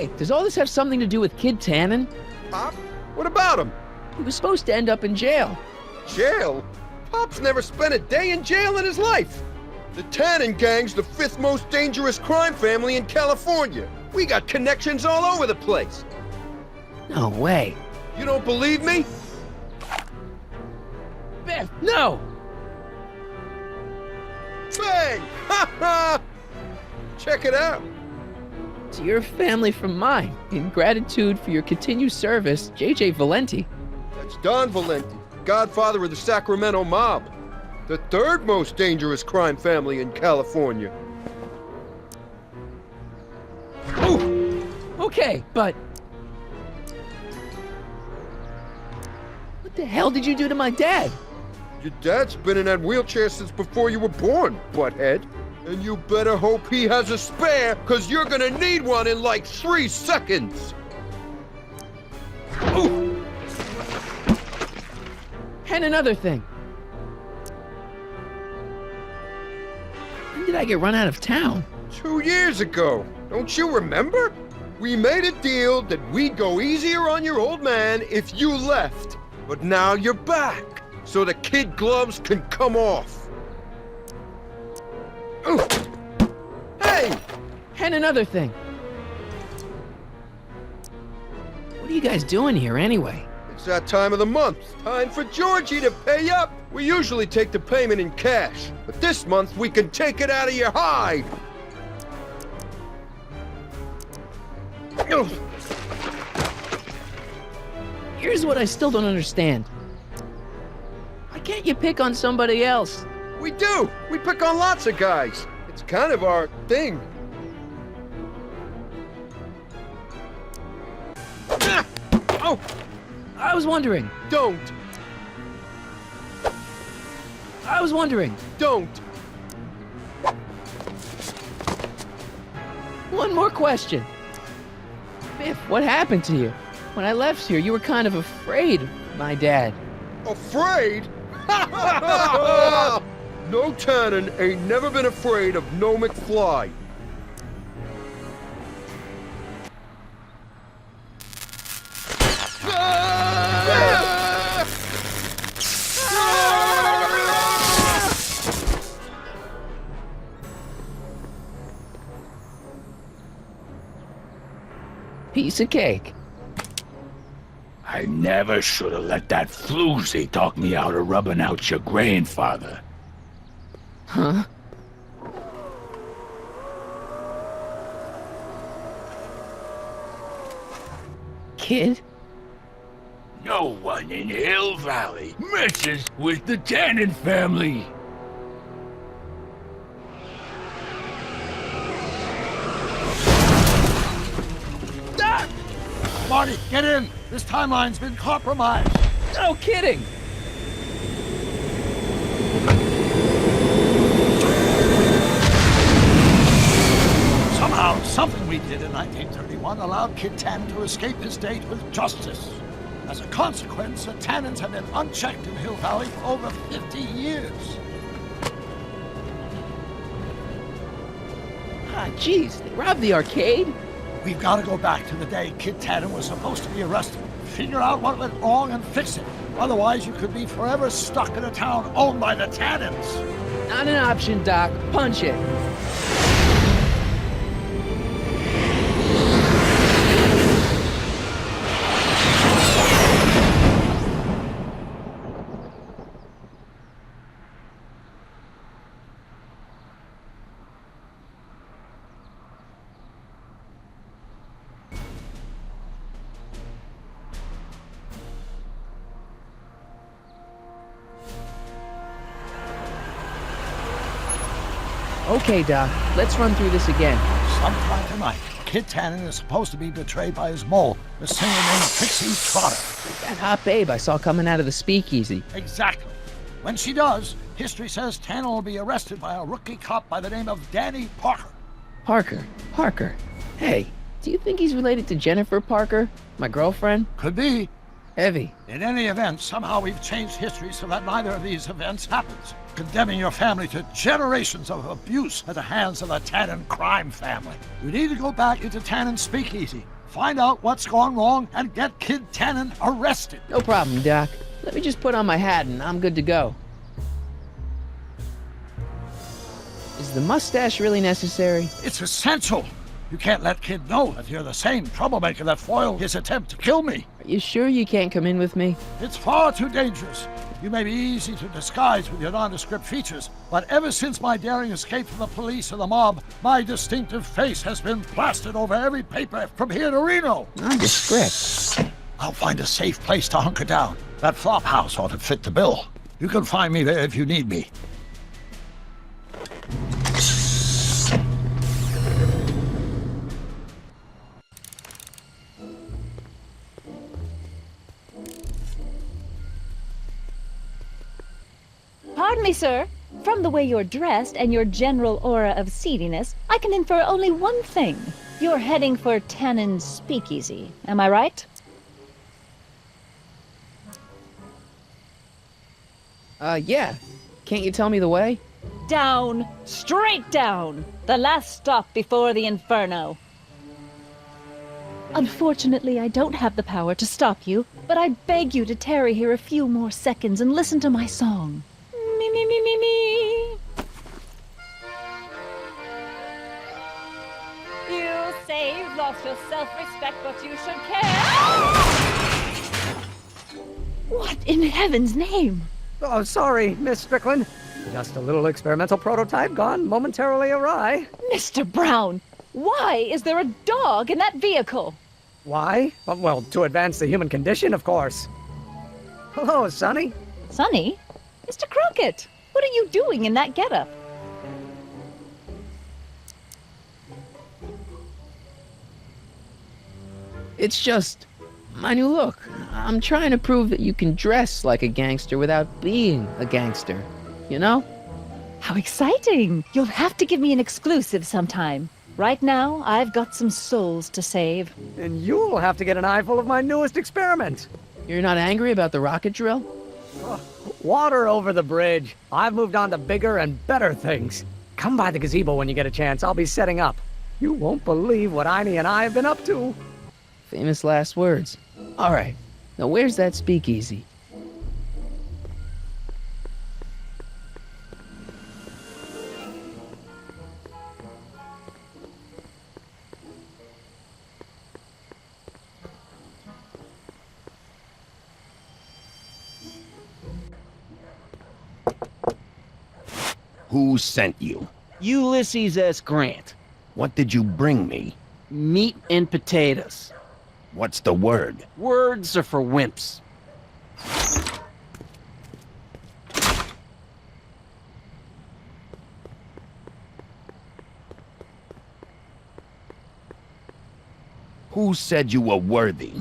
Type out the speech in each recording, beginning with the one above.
Hey, does all this have something to do with Kid Tannen? Pop? What about him? He was supposed to end up in jail. Jail? Pop's never spent a day in jail in his life. The Tannen gang's the 5th most dangerous crime family in California. We got connections all over the place. No way. You don't believe me? Biff, no! Bang! Ha ha! Check it out. To your family from mine, in gratitude for your continued service, J.J. Valenti. That's Don Valenti, godfather of the Sacramento mob. The 3rd most dangerous crime family in California. Ooh! Okay, but... what the hell did you do to my dad? Your dad's been in that wheelchair since before you were born, butthead. And you better hope he has a spare, cause you're gonna need one in like 3 seconds. Ooh. And another thing. When did I get run out of town? 2 years ago. Don't you remember? We made a deal that we'd go easier on your old man if you left. But now you're back, so the kid gloves can come off. Ooh. Hey! And another thing. What are you guys doing here anyway? It's that time of the month. Time for Georgie to pay up. We usually take the payment in cash, but this month we can take it out of your hide. Here's what I still don't understand. Why can't you pick on somebody else? We do. We pick on lots of guys. It's kind of our thing. Ah! Oh! I was wondering. Don't. I was wondering. Don't. One more question. Biff, what happened to you? When I left here, you were kind of afraid of my dad. Afraid? No Tannen ain't never been afraid of no McFly. Piece of cake. I never should have let that floozy talk me out of rubbing out your grandfather. Huh? Kid? No one in Hill Valley messes with the Tannen family. Ah! Marty, get in! This timeline's been compromised. No kidding! Somehow, something we did in 1931 allowed Kid Tannen to escape his date with justice. As a consequence, the Tannens have been unchecked in Hill Valley for over 50 years. Ah, jeez, they robbed the arcade? We've got to go back to the day Kid Tannen was supposed to be arrested. Figure out what went wrong and fix it. Otherwise, you could be forever stuck in a town owned by the Tannens. Not an option, Doc. Punch it. Okay, Doc, let's run through this again. Sometime tonight, Kid Tannen is supposed to be betrayed by his mole, the singer named Trixie Trotter. That hot babe I saw coming out of the speakeasy. Exactly. When she does, history says Tannen will be arrested by a rookie cop by the name of Danny Parker. Parker. Hey, do you think he's related to Jennifer Parker, my girlfriend? Could be. Heavy. In any event, somehow we've changed history so that neither of these events happens, condemning your family to generations of abuse at the hands of the Tannen crime family. We need to go back into Tannen's speakeasy, Find out what's gone wrong and get Kid Tannen arrested. No problem, Doc. Let me just put on my hat and I'm good to go. Is the mustache really necessary? It's essential. You can't let Kid know that you're the same troublemaker that foiled his attempt to kill me. Are you sure you can't come in with me? It's far too dangerous. You may be easy to disguise with your nondescript features, but ever since my daring escape from the police and the mob, my distinctive face has been plastered over every paper from here to Reno. Nondescript. I'll find a safe place to hunker down. That flop house ought to fit the bill. You can find me there if you need me. Pardon me, sir. From the way you're dressed and your general aura of seediness, I can infer only one thing. You're heading for Tannen's speakeasy. Am I right? Yeah. Can't you tell me the way? Down. Straight down. The last stop before the inferno. Unfortunately, I don't have the power to stop you, but I beg you to tarry here a few more seconds and listen to my song. Me, me, me, me, me. You say you've lost your self-respect, but you should care. What in heaven's name? Oh, sorry, Miss Strickland. Just a little experimental prototype gone momentarily awry. Mr. Brown, why is there a dog in that vehicle? Why? Well, to advance the human condition, of course. Hello, Sonny. Sonny? Mr. Crockett, what are you doing in that getup? It's just my new look. I'm trying to prove that you can dress like a gangster without being a gangster. You know? How exciting! You'll have to give me an exclusive sometime. Right now, I've got some souls to save. And you'll have to get an eyeful of my newest experiment. You're not angry about the rocket drill? Water over the bridge. I've moved on to bigger and better things. Come by the gazebo when you get a chance. I'll be setting up. You won't believe what Einie and I have been up to. Famous last words. All right. Now where's that speakeasy? Who sent you? Ulysses S. Grant. What did you bring me? Meat and potatoes. What's the word? Words are for wimps. Who said you were worthy?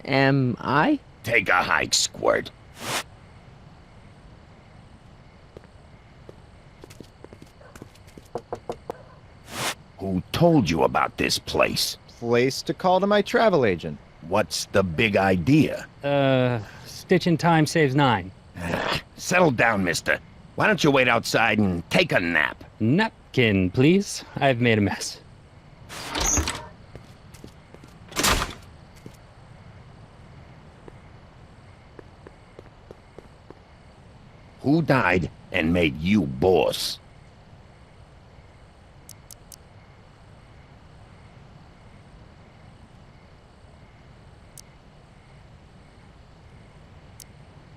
Am I? Take a hike, Squirt. Who told you about this place? Place to call to my travel agent. What's the big idea? Stitch in time saves 9. Settle down, mister. Why don't you wait outside and take a nap? Napkin, please. I've made a mess. Who died and made you boss?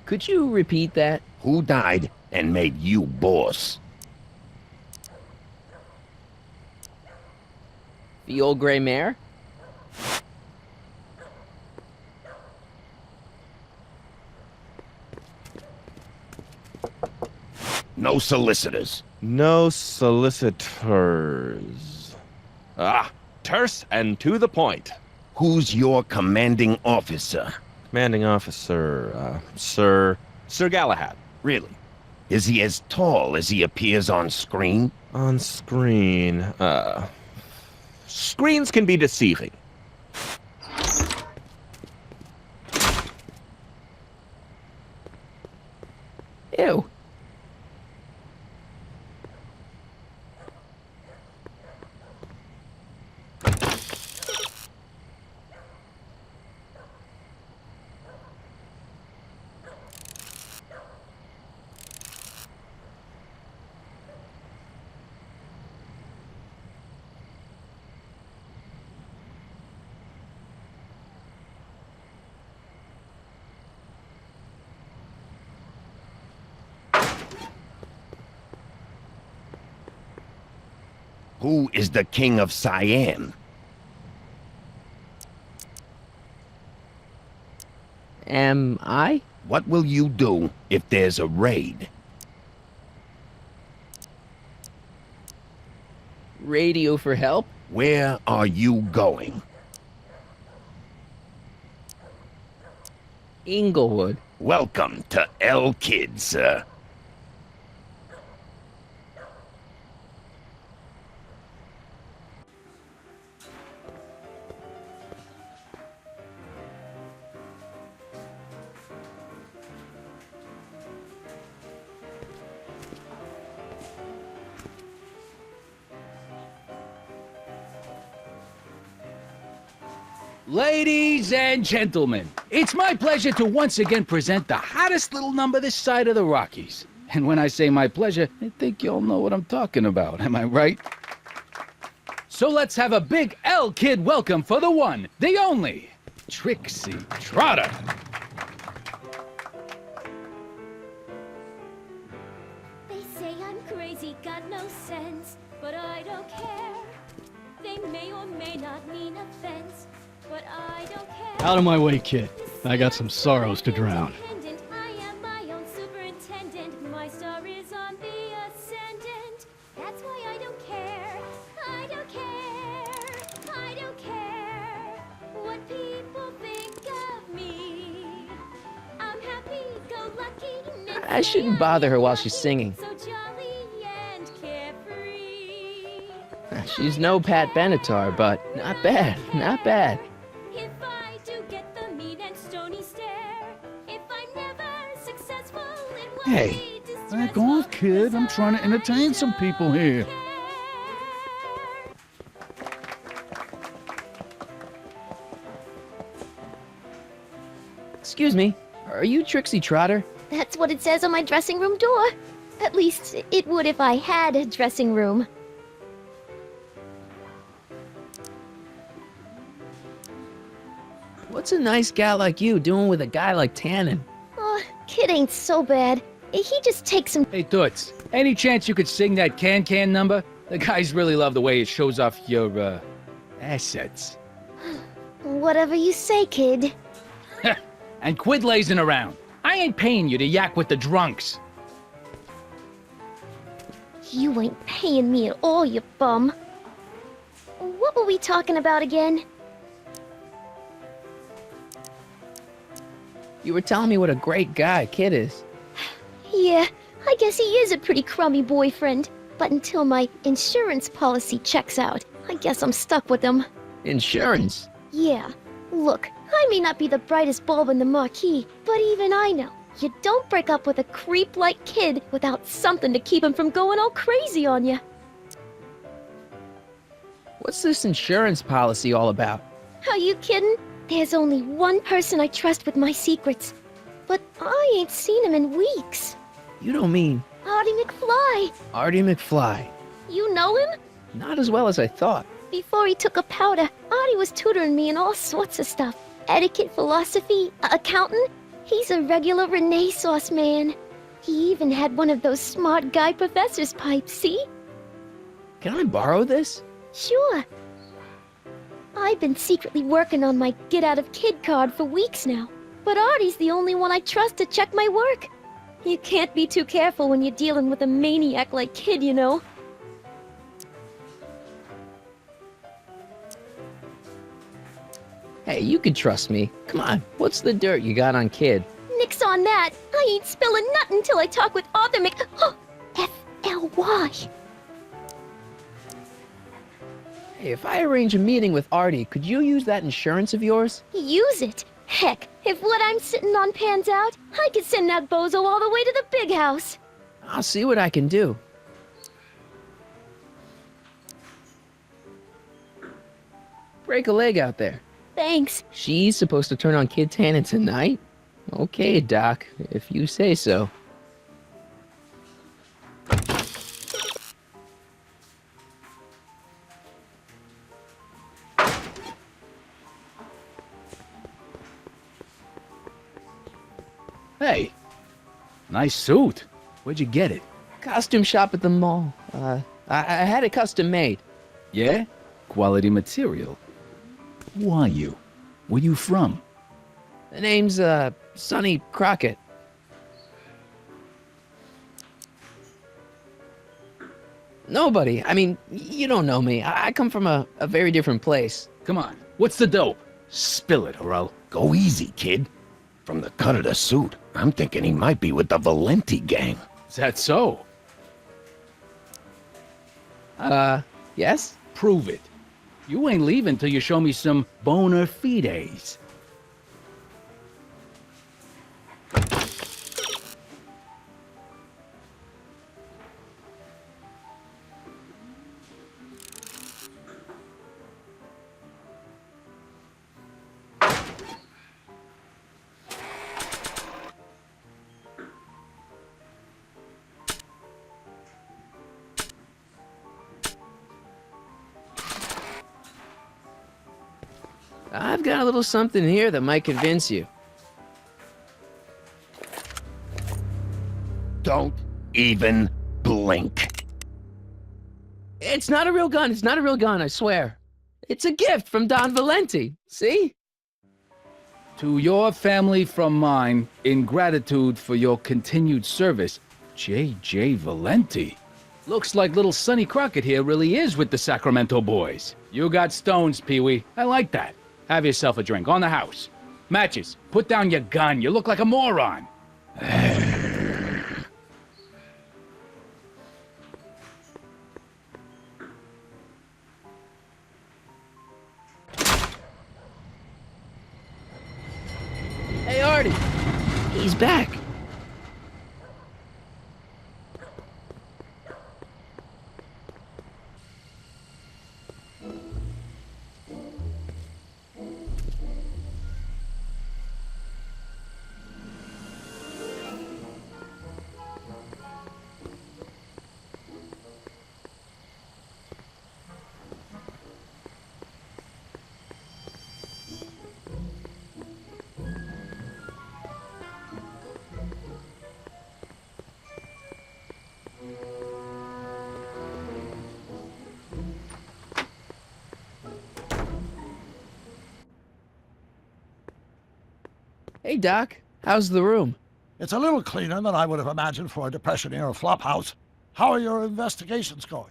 Could you repeat that? Who died and made you boss? The old gray mare? No solicitors. No solicitors. Terse and to the point. Who's your commanding officer? Commanding officer, Sir Galahad. Really? Is he as tall as he appears on screen? on screen. Screens can be deceiving. Ew. Who is the king of Siam? Am I? What will you do if there's a raid? Radio for help? Where are you going? Inglewood. Welcome to El Kid, sir. Ladies and gentlemen, it's my pleasure to once again present the hottest little number this side of the Rockies. And when I say my pleasure, I think you'll know what I'm talking about, am I right? So let's have a big El Kid welcome for the one, the only, Trixie Trotter. They say I'm crazy, got no sense, but I don't care. They may or may not mean offense, but I don't care. Out of my way, kid. I got some sorrows to drown. I am my own superintendent. My star is on the ascendant. That's why I don't care. I don't care. I don't care what people think of me. I'm happy, go lucky. I shouldn't bother her while she's singing. So jolly and carefree. She's no Pat Benatar, but not bad, not bad. If I do get the mean and stony stare, if I'm never successful, it will Hey, be back off, kid. I'm trying to entertain some people here. Excuse me, are you Trixie Trotter? That's what it says on my dressing room door. At least, it would if I had a dressing room. What's a nice gal like you doing with a guy like Tannen? Oh, kid ain't so bad. He just takes some... Hey, Toots, any chance you could sing that can number? The guys really love the way it shows off your, assets. Whatever you say, kid. And quit lazing around. I ain't paying you to yak with the drunks. You ain't paying me at all, you bum. What were we talking about again? You were telling me what a great guy Kid is. Yeah, I guess he is a pretty crummy boyfriend. But until my insurance policy checks out, I guess I'm stuck with him. Insurance? Yeah. Look, I may not be the brightest bulb in the marquee, but even I know you don't break up with a creep like Kid without something to keep him from going all crazy on you. What's this insurance policy all about? Are you kidding? There's only one person I trust with my secrets. But I ain't seen him in weeks. You don't mean Artie McFly. Artie McFly? You know him? Not as well as I thought. Before he took a powder, Artie was tutoring me in all sorts of stuff. Etiquette, philosophy, accounting. He's a regular Renaissance man. He even had one of those smart guy professor's pipes, see? Can I borrow this? Sure. I've been secretly working on my get out of Kid card for weeks now. But Artie's the only one I trust to check my work. You can't be too careful when you're dealing with a maniac like Kid, you know. Hey, you can trust me. Come on, what's the dirt you got on Kid? Nix on that. I ain't spilling nothing till I talk with Arthur F.L.Y. Hey, if I arrange a meeting with Artie, could you use that insurance of yours? Use it? Heck, if what I'm sitting on pans out, I could send that bozo all the way to the big house. I'll see what I can do. Break a leg out there. Thanks. She's supposed to turn on Kid Tannen tonight? Okay, Doc, if you say so. Hey, nice suit. Where'd you get it? Costume shop at the mall. I had it custom made. Yeah? Quality material. Who are you? Where you from? The name's, Sonny Crockett. Nobody. I mean, you don't know me. I come from a very different place. Come on, what's the dope? Spill it, or I'll... Go easy, kid. From the cut of the suit, I'm thinking he might be with the Valenti gang. Is that so? Yes? Prove it. You ain't leaving till you show me some bona fides. I've got a little something here that might convince you. Don't even blink. It's not a real gun. It's not a real gun, I swear. It's a gift from Don Valenti. See? To your family from mine, in gratitude for your continued service, J.J. Valenti. Looks like little Sonny Crockett here really is with the Sacramento boys. You got stones, Pee-wee. I like that. Have yourself a drink on the house. Matches, put down your gun. You look like a moron. Hey, Artie. He's back. Hey, Doc. How's the room? It's a little cleaner than I would have imagined for a Depression-era flophouse. How are your investigations going?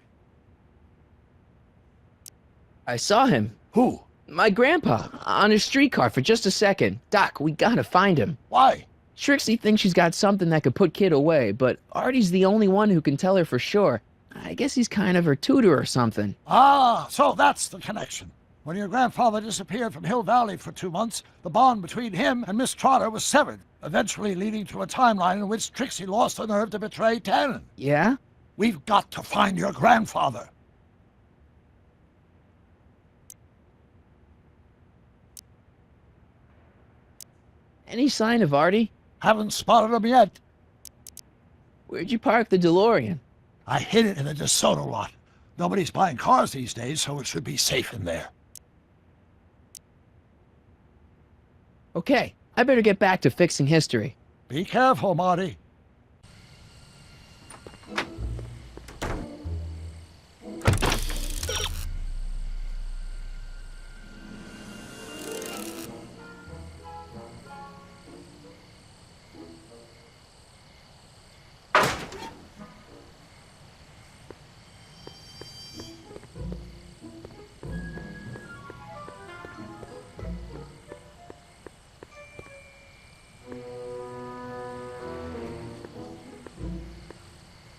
I saw him. Who? My grandpa, on his streetcar for just a second. Doc, we gotta find him. Why? Trixie thinks she's got something that could put Kid away, but Artie's the only one who can tell her for sure. I guess he's kind of her tutor or something. Ah, so that's the connection. When your grandfather disappeared from Hill Valley for 2 months, the bond between him and Miss Trotter was severed, eventually leading to a timeline in which Trixie lost the nerve to betray Tannen. Yeah? We've got to find your grandfather. Any sign of Artie? Haven't spotted him yet. Where'd you park the DeLorean? I hid it in the DeSoto lot. Nobody's buying cars these days, so it should be safe in there. Okay, I better get back to fixing history. Be careful, Marty.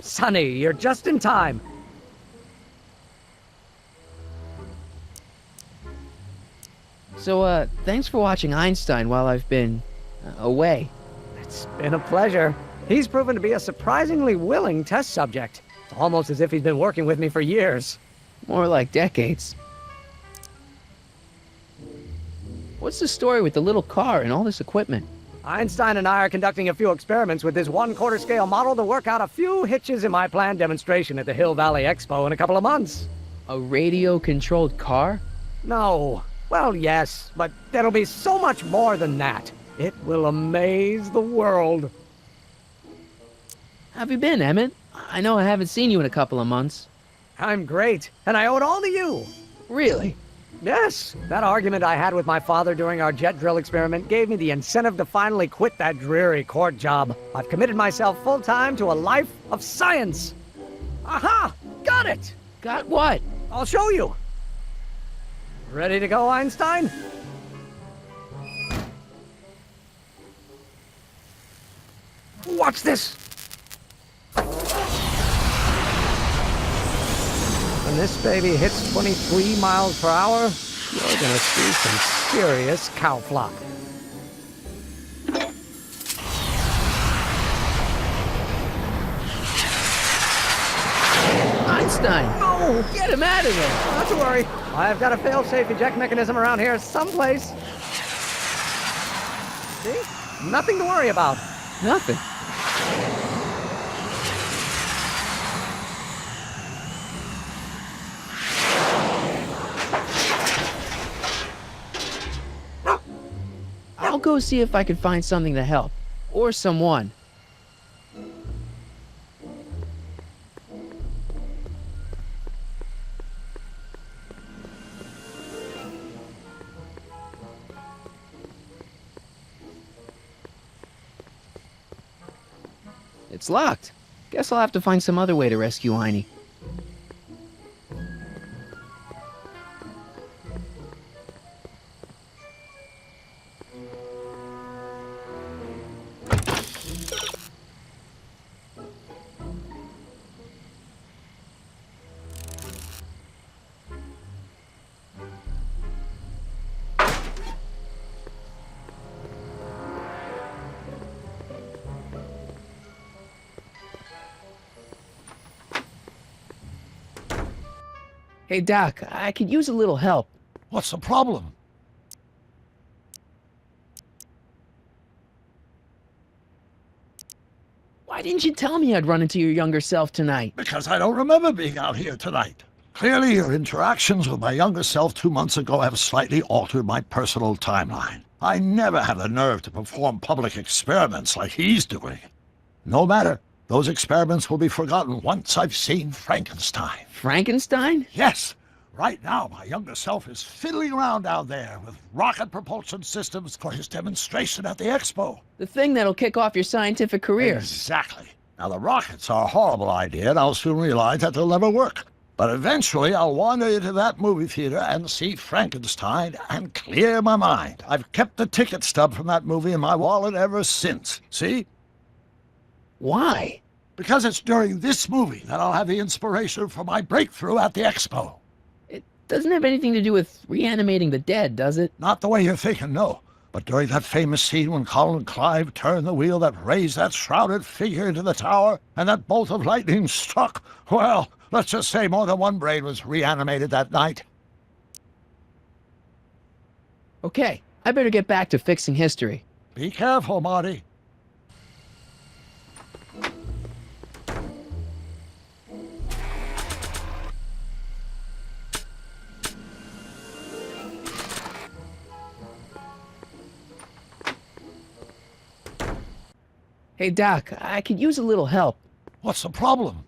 Sonny, you're just in time. So, thanks for watching Einstein while I've been away. It's been a pleasure. He's proven to be a surprisingly willing test subject. It's almost as if he's been working with me for years. More like decades. What's the story with the little car and all this equipment? Einstein and I are conducting a few experiments with this 1/4 scale model to work out a few hitches in my planned demonstration at the Hill Valley Expo in a couple of months. A radio-controlled car? No. Well, yes, but there'll be so much more than that. It will amaze the world. How have you been, Emmett? I know I haven't seen you in a couple of months. I'm great, and I owe it all to you. Really? Yes, that argument I had with my father during our jet drill experiment gave me the incentive to finally quit that dreary court job. I've committed myself full-time to a life of science. Aha! Got it! Got what? I'll show you. Ready to go, Einstein? Watch this! When this baby hits 23 miles per hour, you're gonna see some serious cow flop. Einstein! No! Get him out of there! Not to worry. I've got a fail-safe eject mechanism around here someplace. See? Nothing to worry about. Nothing. I'll go see if I can find something to help. Or someone. It's locked. Guess I'll have to find some other way to rescue Einie. Hey, Doc, I could use a little help. What's the problem? Why didn't you tell me I'd run into your younger self tonight? Because I don't remember being out here tonight. Clearly, your interactions with my younger self 2 months ago have slightly altered my personal timeline. I never have the nerve to perform public experiments like he's doing. No matter. Those experiments will be forgotten once I've seen Frankenstein. Frankenstein? Yes. Right now, my younger self is fiddling around down there with rocket propulsion systems for his demonstration at the expo. The thing that'll kick off your scientific career. Exactly. Now, the rockets are a horrible idea, and I'll soon realize that they'll never work. But eventually, I'll wander into that movie theater and see Frankenstein and clear my mind. I've kept the ticket stub from that movie in my wallet ever since. See? Why? Because it's during this movie that I'll have the inspiration for my breakthrough at the expo. It doesn't have anything to do with reanimating the dead, does it? Not the way you're thinking, no. But during that famous scene when Colin and Clive turned the wheel that raised that shrouded figure into the tower, and that bolt of lightning struck, well, let's just say more than one brain was reanimated that night. Okay, I better get back to fixing history. Be careful, Marty. Hey, Doc, I could use a little help. What's the problem?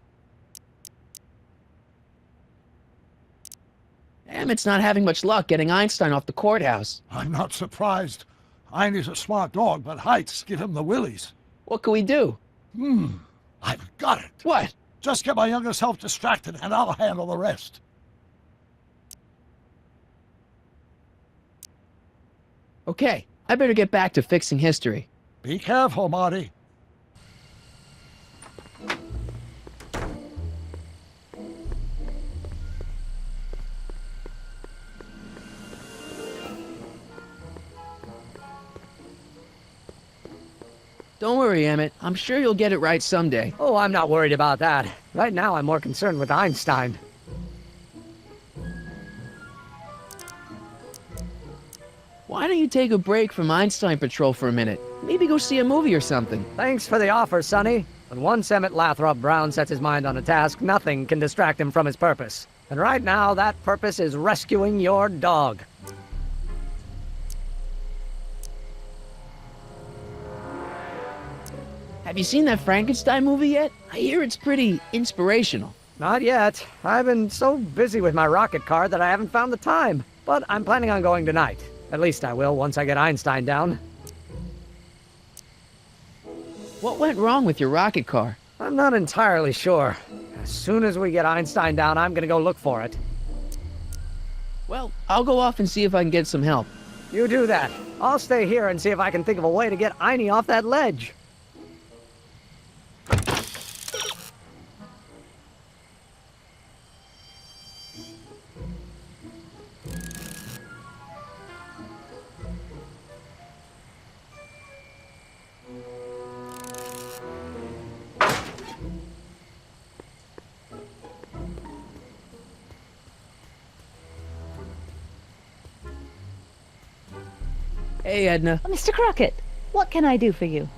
Emmett's not having much luck getting Einstein off the courthouse. I'm not surprised. Einie's a smart dog, but heights give him the willies. What can we do? I've got it. What? Just get my younger self distracted, and I'll handle the rest. Okay, I better get back to fixing history. Be careful, Marty. Don't worry, Emmett. I'm sure you'll get it right someday. Oh, I'm not worried about that. Right now, I'm more concerned with Einstein. Why don't you take a break from Einstein Patrol for a minute? Maybe go see a movie or something. Thanks for the offer, Sonny. When once Emmett Lathrop Brown sets his mind on a task, nothing can distract him from his purpose. And right now, that purpose is rescuing your dog. Have you seen that Frankenstein movie yet? I hear it's pretty inspirational. Not yet. I've been so busy with my rocket car that I haven't found the time. But I'm planning on going tonight. At least I will once I get Einstein down. What went wrong with your rocket car? I'm not entirely sure. As soon as we get Einstein down, I'm gonna go look for it. Well, I'll go off and see if I can get some help. You do that. I'll stay here and see if I can think of a way to get Einie off that ledge. Hey, Edna. Mr. Crockett, what can I do for you?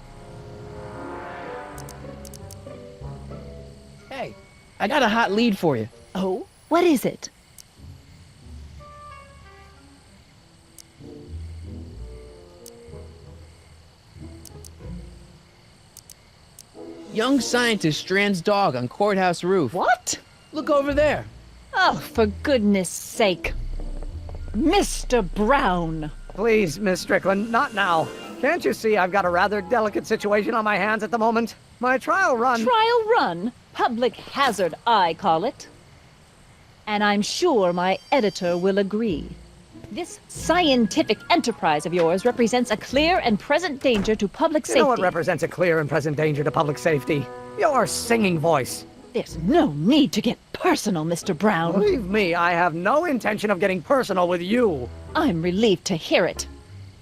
Hey, I got a hot lead for you. Oh? What is it? Young scientist strands dog on courthouse roof. What? Look over there. Oh, for goodness sake. Mr. Brown! Please, Miss Strickland, not now. Can't you see I've got a rather delicate situation on my hands at the moment? My trial run... Trial run? Public hazard, I call it. And I'm sure my editor will agree. This scientific enterprise of yours represents a clear and present danger to public safety. You know what represents a clear and present danger to public safety? Your singing voice. There's no need to get personal, Mr. Brown. Believe me, I have no intention of getting personal with you. I'm relieved to hear it.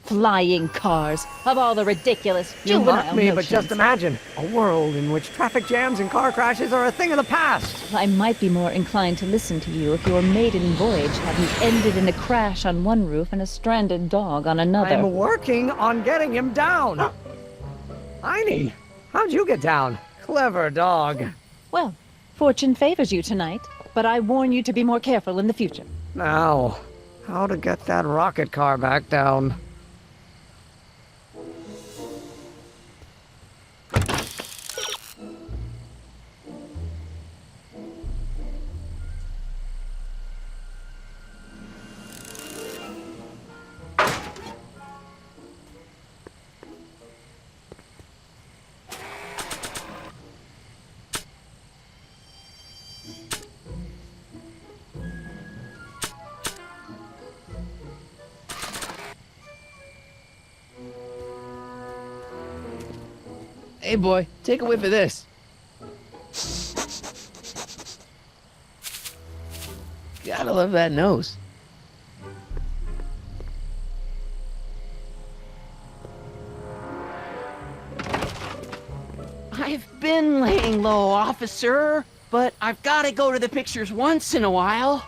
Flying cars, of all the ridiculous You juvenile mock me, but notions. just imagine a world in which traffic jams and car crashes are a thing of the past. I might be more inclined to listen to you if your maiden voyage hadn't ended in a crash on one roof and a stranded dog on another. I'm working on getting him down. Einie, how'd you get down? Clever dog. Well, fortune favors you tonight, but I warn you to be more careful in the future. Now, how to get that rocket car back down? Hey, boy, take a whiff of this. Gotta love that nose. I've been laying low, officer, but I've got to go to the pictures once in a while.